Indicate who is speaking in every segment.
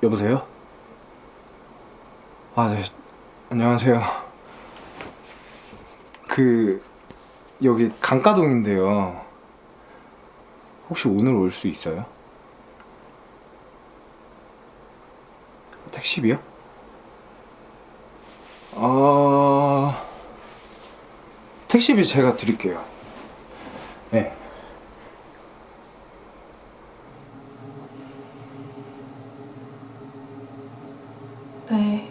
Speaker 1: 여보세요? 네. 안녕하세요. 여기 강가동인데요. 혹시 오늘 올 수 있어요? 택시비요? 택시비 제가 드릴게요. 네.
Speaker 2: 네.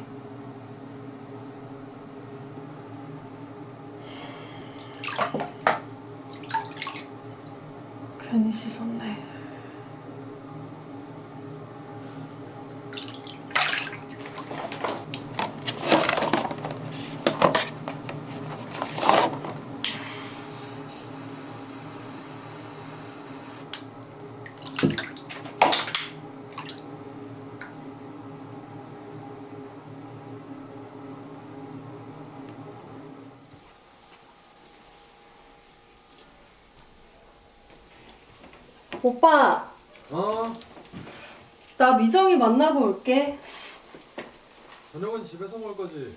Speaker 2: 괜히 씻었네. 오빠, 나 미정이 만나고 올게.
Speaker 3: 저녁은 집에서 먹을 거지?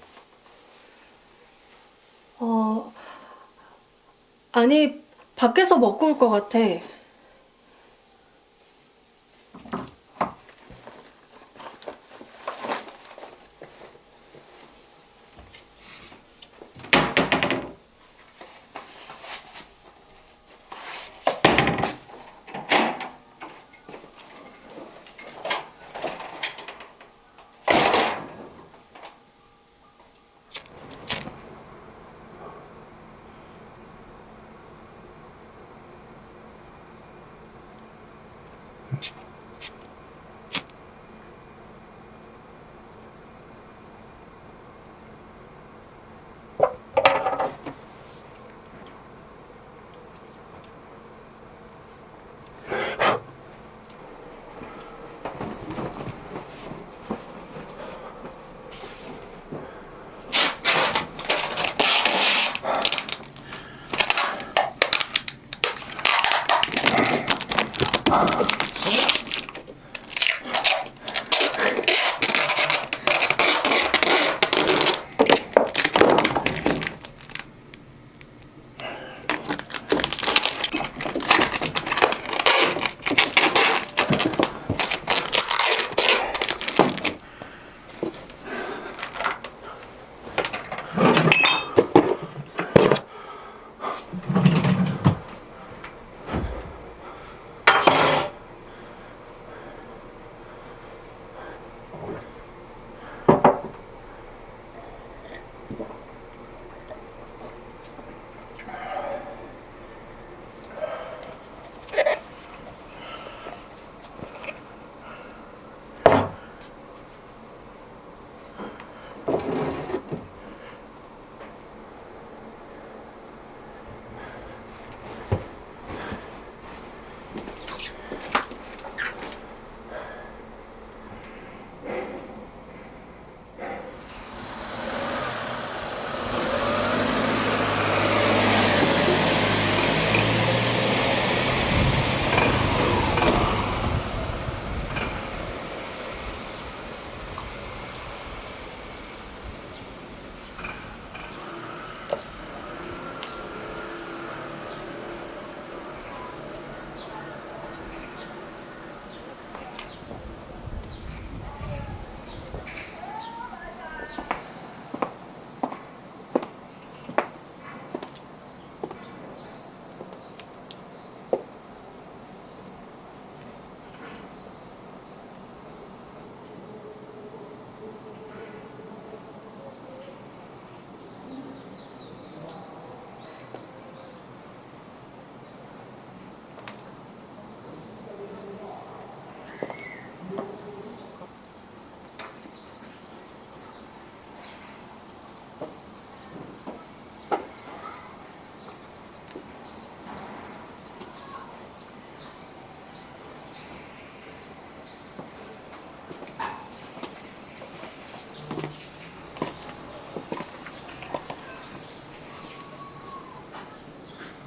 Speaker 2: 아니, 밖에서 먹고 올 것 같아.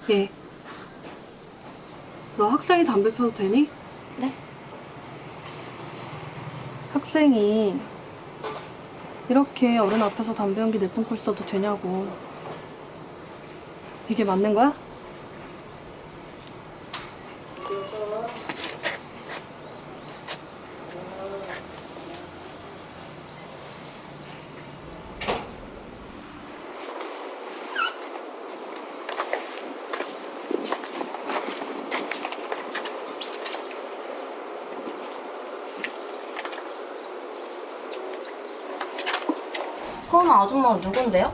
Speaker 2: 얘, 너 학생이 담배 펴도 되니?
Speaker 4: 네?
Speaker 2: 학생이 이렇게 어른 앞에서 담배 연기 내뿜고 있어도 되냐고. 이게 맞는 거야?
Speaker 4: 그건 아줌마가 누군데요?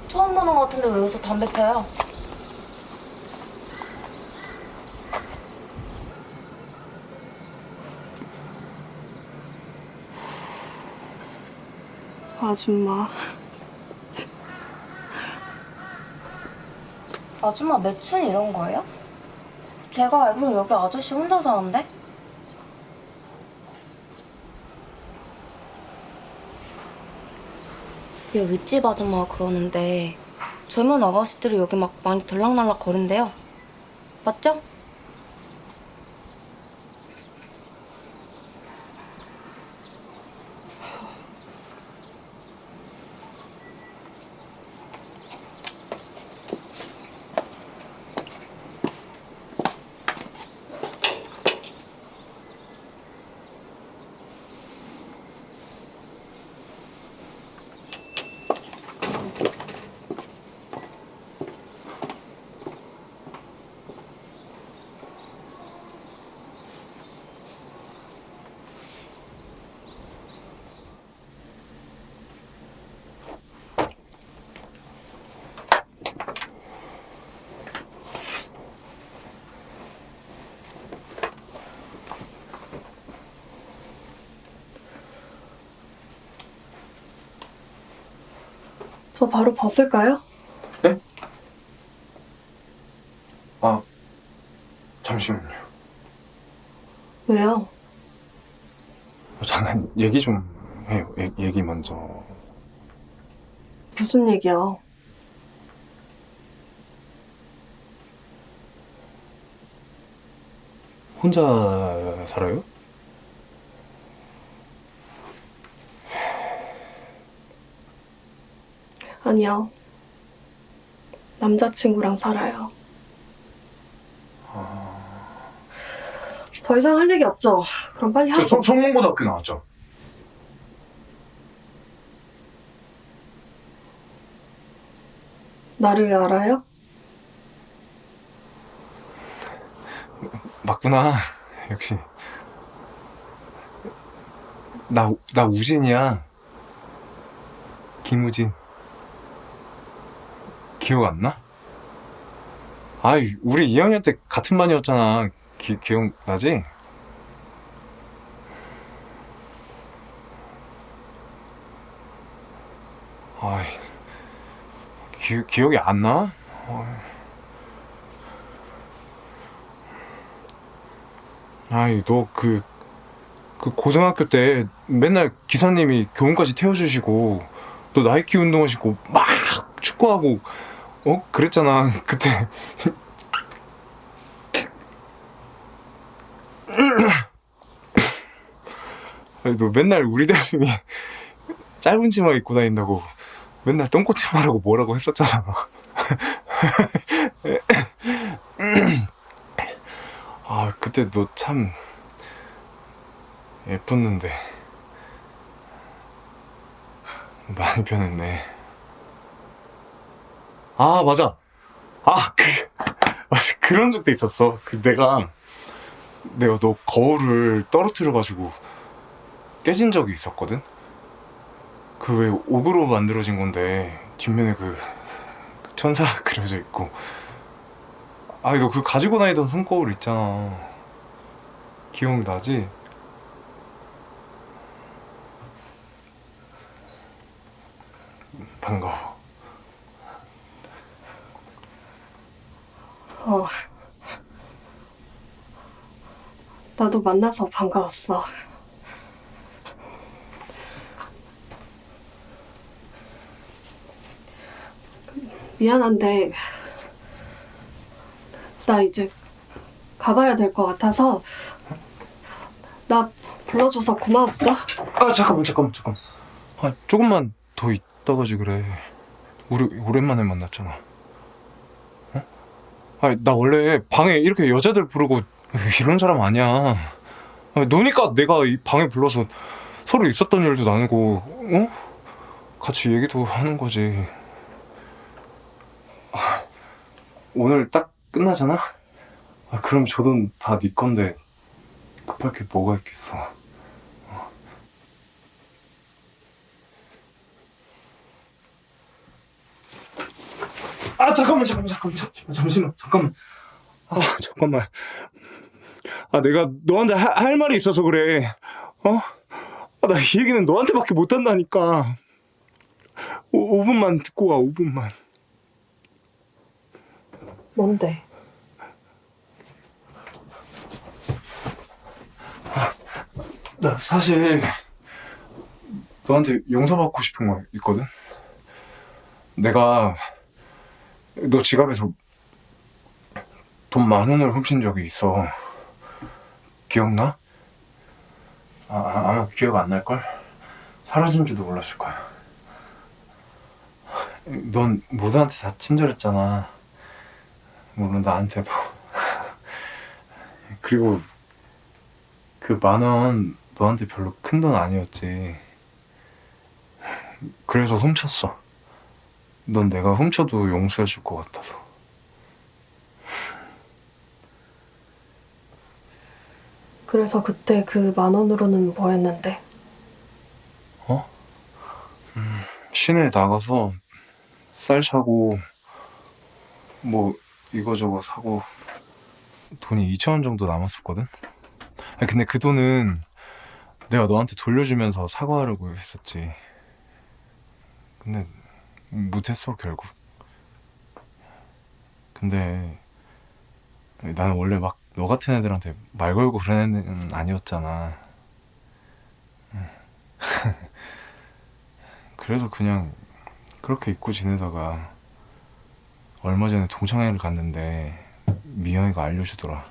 Speaker 4: 처음 보는 것 같은데 왜 여기서 담배 펴요?
Speaker 2: 아줌마.
Speaker 4: 아줌마 매춘 이런 거예요? 제가 알기로는 여기 아저씨 혼자 사는데? 얘 윗집 아줌마가 그러는데 젊은 아가씨들이 여기 막 많이 들락날락 거린대요. 맞죠?
Speaker 2: 저 바로 벗을까요?
Speaker 1: 네? 아, 잠시만요.
Speaker 2: 왜요?
Speaker 1: 잠깐 얘기 좀 해요. 얘기 먼저.
Speaker 2: 무슨 얘기야?
Speaker 1: 혼자 살아요?
Speaker 2: 아니요. 남자친구랑 살아요. 더 이상 할 얘기 없죠? 그럼 빨리 하고.
Speaker 1: 성문고등학교 나왔죠?
Speaker 2: 나를 알아요?
Speaker 1: 맞구나. 역시. 나 우진이야. 김우진. 기억 안 나? 아이, 우리 2학년 때 같은 반이었잖아. 기억나지? 아이, 기억이 안 나? 아이, 너 그 고등학교 때 맨날 기사님이 교문까지 태워주시고, 너 나이키 운동화 신고 막 축구하고, 그랬잖아. 그때. 아니, 너 맨날 우리 대표님이 짧은 치마 입고 다닌다고 맨날 똥꼬치마라고 뭐라고 했었잖아. 아, 그때 너 참 예뻤는데 많이 변했네. 아, 맞아. 맞아. 그런 적도 있었어. 내가 너 거울을 떨어뜨려가지고 깨진 적이 있었거든? 그 왜 옥으로 만들어진 건데 뒷면에 그 천사 그려져 있고. 아니, 너 그 가지고 다니던 손거울 있잖아. 기억나지? 반가워.
Speaker 2: 나도 만나서 반가웠어. 미안한데 나 이제 가봐야 될 것 같아서. 나 불러줘서 고마웠어.
Speaker 1: 아 잠깐만. 아 조금만 더 있다 가지 그래. 우리 오랜만에 만났잖아. 어? 아 나 원래 방에 이렇게 여자들 부르고 이런 사람 아니야. 아, 너니까 내가 이 방에 불러서 서로 있었던 일도 나누고 같이 얘기도 하는 거지. 아, 오늘 딱 끝나잖아? 아, 그럼 저 돈 다 네 건데 급할 게 뭐가 있겠어. 아 잠깐만. 아 잠깐만. 아 내가 너한테 할 말이 있어서 그래. 아, 나 이 얘기는 너한테밖에 못한다니까. 5분만 듣고 와. 5분만.
Speaker 2: 뭔데?
Speaker 1: 나 사실 너한테 용서받고 싶은 거 있거든. 내가 너 지갑에서 돈 10,000원을 훔친 적이 있어. 기억나? 아마 기억 안 날걸? 사라진지도 몰랐을 거야. 넌 모두한테 다 친절했잖아. 물론 나한테도. 그리고 그 10,000원 너한테 별로 큰 돈 아니었지. 그래서 훔쳤어. 넌 내가 훔쳐도 용서해줄 것 같아서.
Speaker 2: 그래서 그때 그 10,000원으로는 뭐 했는데?
Speaker 1: 시내에 나가서 쌀 사고 뭐 이거저거 사고 돈이 2,000원 정도 남았었거든. 아니, 근데 그 돈은 내가 너한테 돌려주면서 사과하려고 했었지. 근데 못했어 결국. 근데 나는 원래 막 너 같은 애들한테 말 걸고 그런 애는 아니었잖아. 그래서 그냥 그렇게 잊고 지내다가 얼마 전에 동창회를 갔는데 미영이가 알려주더라.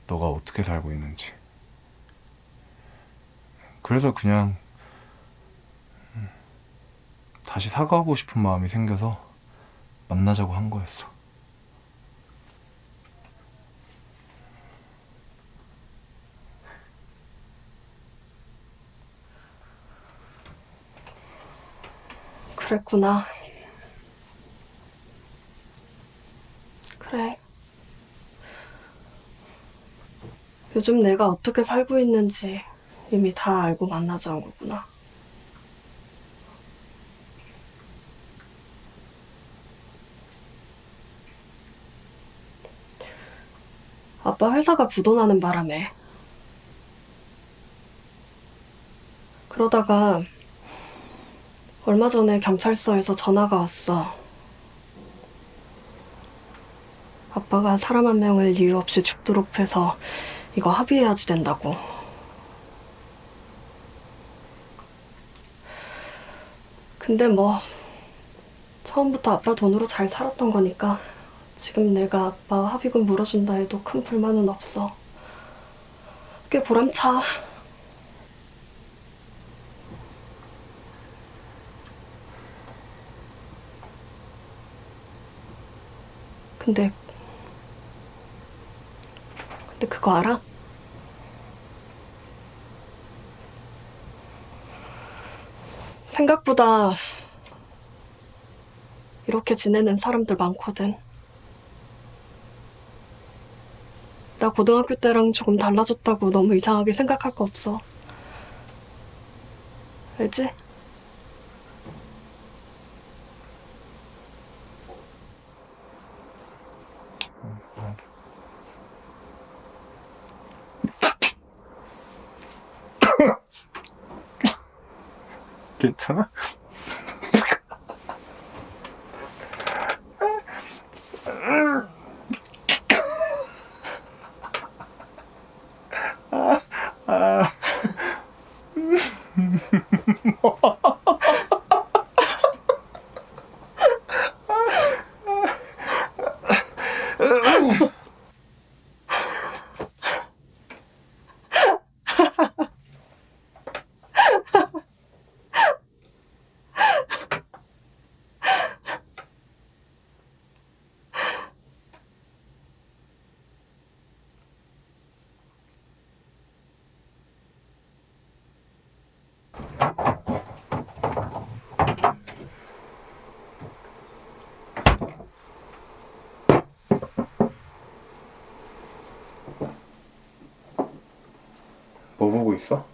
Speaker 1: 너가 어떻게 살고 있는지. 그래서 그냥 다시 사과하고 싶은 마음이 생겨서 만나자고 한 거였어.
Speaker 2: 그랬구나. 그래. 요즘 내가 어떻게 살고 있는지 이미 다 알고 만나자는 거구나. 아빠 회사가 부도나는 바람에 그러다가 얼마 전에 경찰서에서 전화가 왔어. 아빠가 사람 한 명을 이유 없이 죽도록 해서 이거 합의해야지 된다고. 근데 뭐 처음부터 아빠 돈으로 잘 살았던 거니까 지금 내가 아빠 합의금 물어준다 해도 큰 불만은 없어. 꽤 보람차. 근데 그거 알아? 생각보다 이렇게 지내는 사람들 많거든. 나 고등학교 때랑 조금 달라졌다고 너무 이상하게 생각할 거 없어. 알지?
Speaker 1: 괜찮아? 뭐 보고 있어?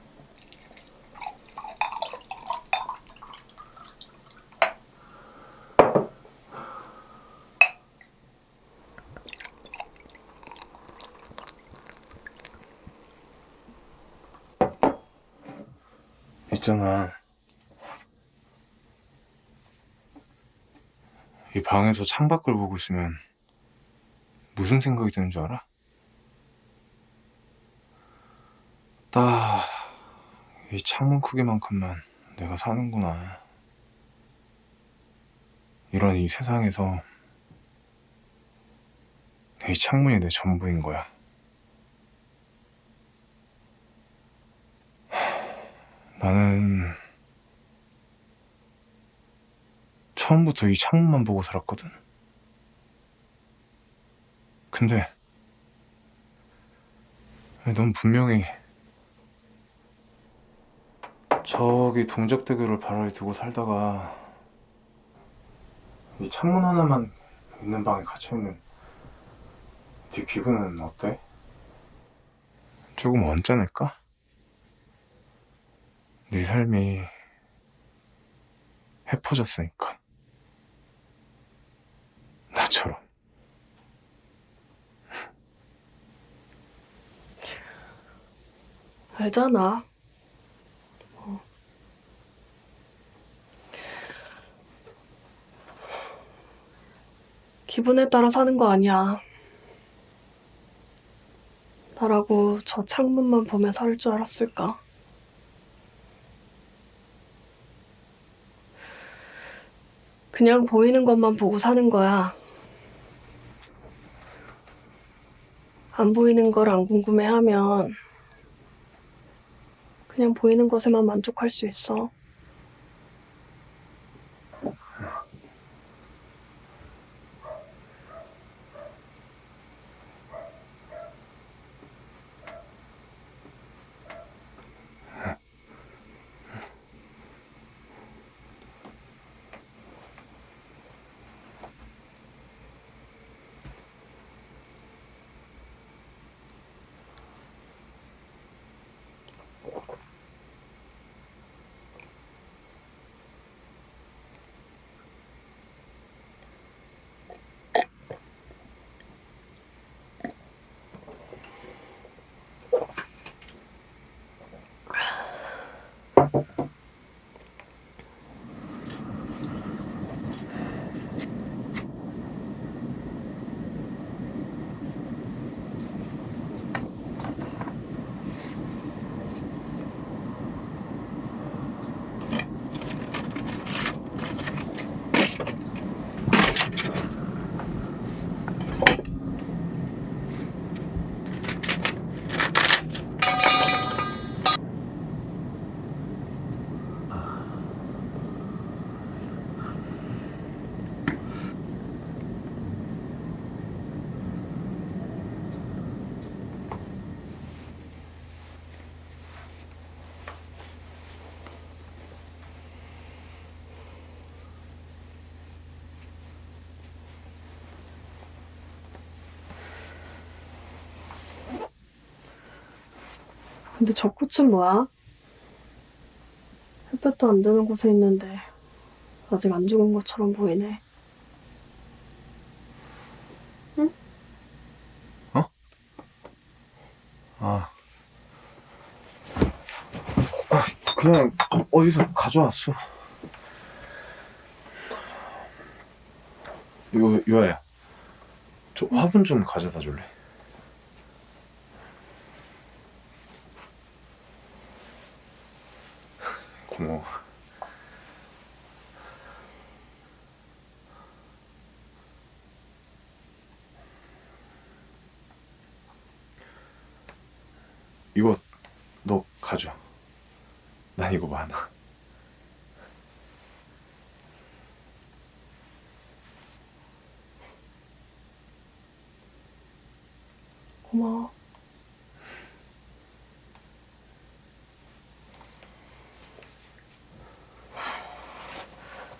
Speaker 1: 있잖아. 이 방에서 창밖을 보고 있으면 무슨 생각이 드는 줄 알아? 딱 이 창문 크기만큼만 내가 사는구나. 이런 이 세상에서 이 창문이 내 전부인 거야. 나는 처음부터 이 창문만 보고 살았거든. 근데 넌 분명히 저기 동작대교를 바라에 두고 살다가 이 창문 하나만 있는 방에 갇혀있는 네 기분은 어때? 조금 언짢을까? 네 삶이 헤퍼졌으니까. 나처럼.
Speaker 2: 알잖아. 기분에 따라 사는 거 아니야. 나라고 저 창문만 보며 살 줄 알았을까? 그냥 보이는 것만 보고 사는 거야. 안 보이는 걸 안 궁금해하면 그냥 보이는 것에만 만족할 수 있어. 근데 저 꽃은 뭐야? 햇볕도 안 드는 곳에 있는데 아직 안 죽은 것처럼 보이네. 응?
Speaker 1: 아, 그냥 어디서 가져왔어. 이거 유아야, 저 화분 좀 가져다 줄래? 고마워. 이거 너 가져. 난 이거 많아.
Speaker 2: 고마워.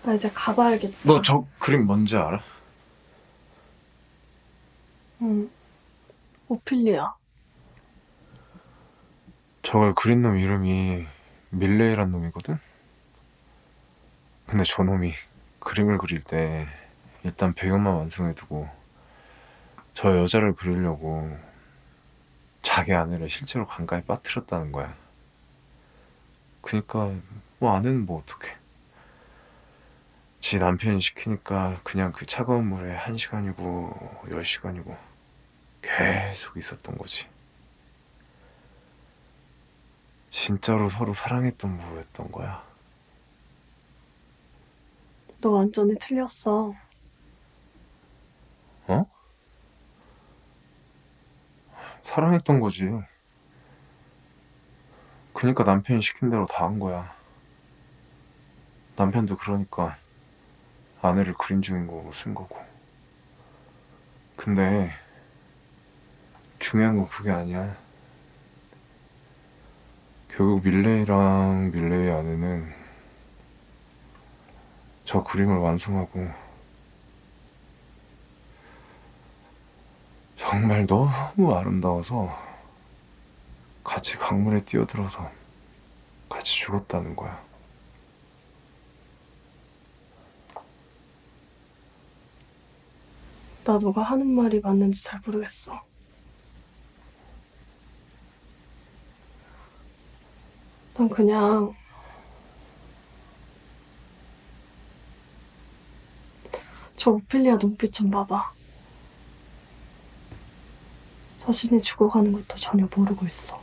Speaker 2: 나 이제 가봐야겠다.
Speaker 1: 너 저 그림 뭔지 알아?
Speaker 2: 응. 오피리아.
Speaker 1: 저걸 그린 놈 이름이 밀레이란 놈이거든? 근데 저 놈이 그림을 그릴 때 일단 배경만 완성해두고 저 여자를 그리려고 자기 아내를 실제로 강가에 빠뜨렸다는 거야. 그니까 뭐 아내는 뭐 어떡해. 지 남편이 시키니까 그냥 그 차가운 물에 1시간이고 10시간이고 계속 있었던 거지. 진짜로 서로 사랑했던 부부였던 거야.
Speaker 2: 너 완전히 틀렸어.
Speaker 1: 어? 사랑했던 거지. 그니까 남편이 시킨 대로 다 한 거야. 남편도 그러니까 아내를 그림 주인공으로 쓴 거고. 근데 중요한 건 그게 아니야. 결국 밀레이랑 밀레이 아내는 저 그림을 완성하고 정말 너무 아름다워서 같이 강물에 뛰어들어서 같이 죽었다는 거야.
Speaker 2: 나 너가 하는 말이 맞는지 잘 모르겠어. 난 그냥 저 오피리아 눈빛 좀 봐봐. 자신이 죽어가는 것도 전혀 모르고 있어.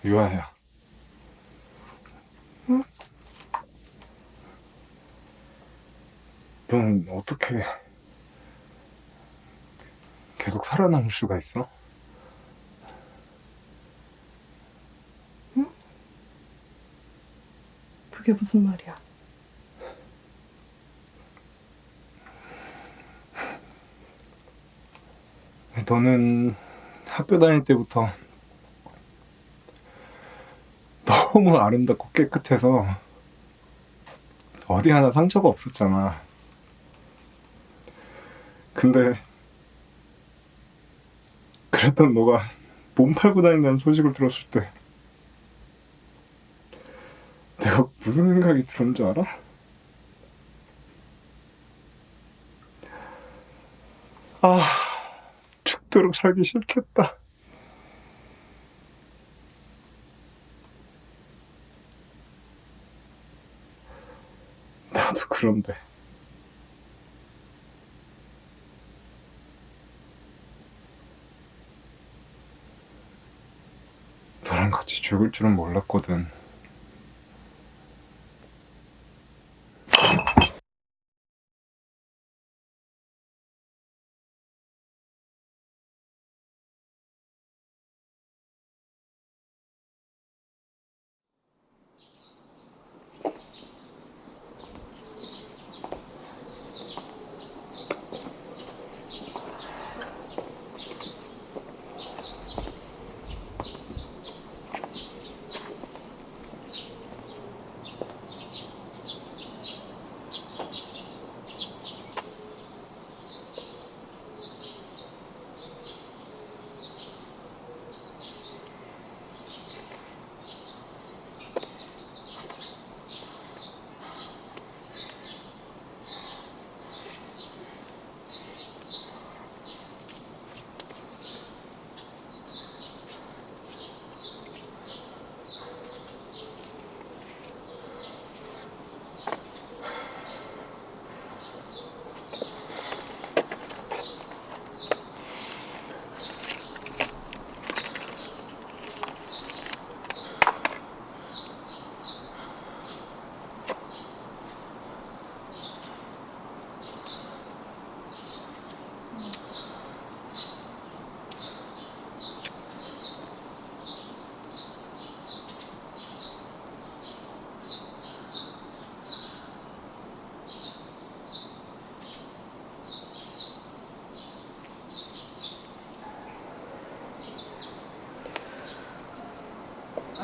Speaker 1: 유아야.
Speaker 2: 응?
Speaker 1: 넌 어떻게 계속 살아남을 수가 있어?
Speaker 2: 그게 무슨 말이야?
Speaker 1: 너는 학교 다닐 때부터 너무 아름답고 깨끗해서 어디 하나 상처가 없었잖아. 근데 그랬던 너가 몸 팔고 다닌다는 소식을 들었을 때 내가 무슨 생각이 들었는 줄 알아? 아, 죽도록 살기 싫겠다. 나도 그런데. 너랑 같이 죽을 줄은 몰랐거든.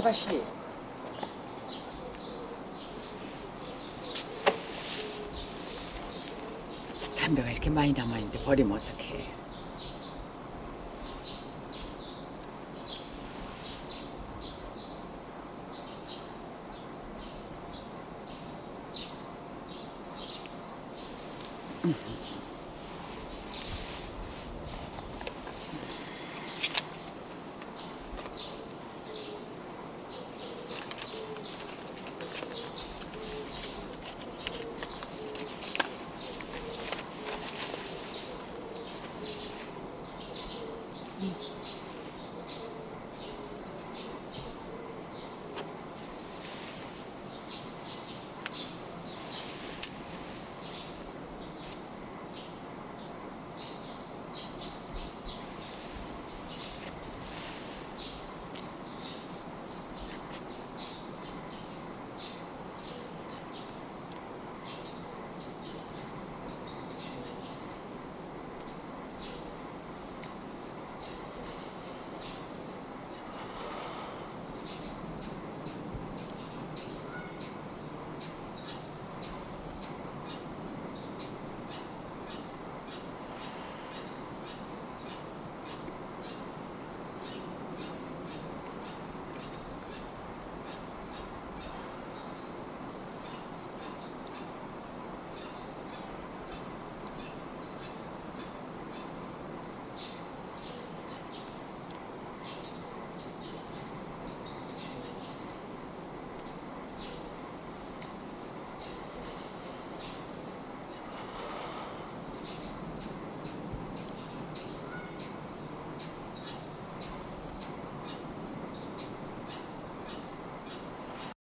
Speaker 5: 아가씨. 담배가 이렇게 많이 남아있는데 버리면 어떡해.